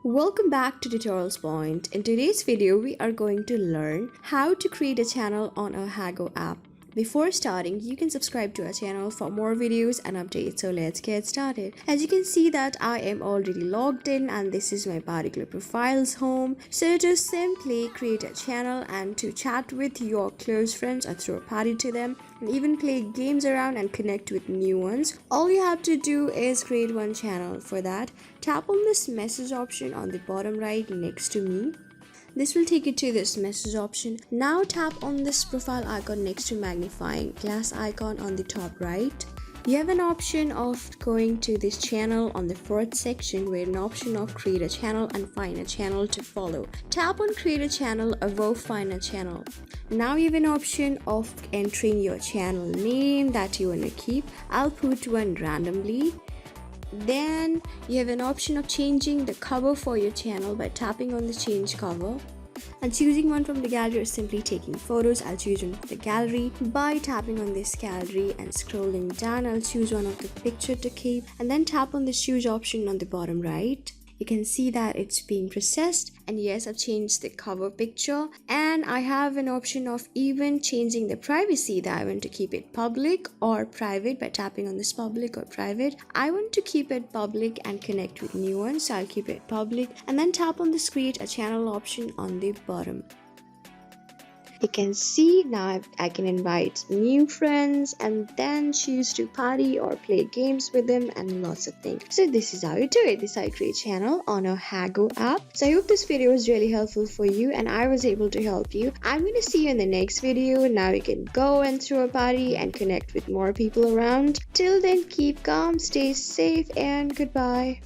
Welcome back to Tutorials Point. In today's video, we are going to learn how to create a channel on a Hago app. Before starting, you can subscribe to our channel for more videos and updates. So let's get started. As you can see that I am already logged in and this is my particular profile's home. So to simply create a channel and to chat with your close friends or throw a party to them and even play games around and connect with new ones, all you have to do is create one channel. For that, tap on this message option on the bottom right next to me. This will take you to this message option. Now tap on this profile icon next to magnifying glass icon on the top right. You have an option of going to this channel on the fourth section where an option of create a channel and find a channel to follow. Tap on create a channel above find a channel. Now you have an option of entering your channel name that you want to keep. I'll put one randomly. Then you have an option of changing the cover for your channel by tapping on the change cover and choosing one from the gallery or simply taking photos. I'll choose one from the gallery by tapping on this gallery and scrolling down. I'll choose one of the picture to keep and then tap on the choose option on the bottom right. You can see that it's being processed, and yes, I've changed the cover picture, and I have an option of even changing the privacy that I want to keep it public or private by tapping on this public or private. I want to keep it public and connect with new ones, so I'll keep it public and then tap on this create a channel option on the bottom. You can see now I can invite new friends and then choose to party or play games with them and lots of things. So this is how you do it. This is how you create a channel on a Hago app. So I hope this video was really helpful for you and I was able to help you. I'm going to see you in the next video. Now you can go and throw a party and connect with more people around. Till then, keep calm, stay safe, and goodbye.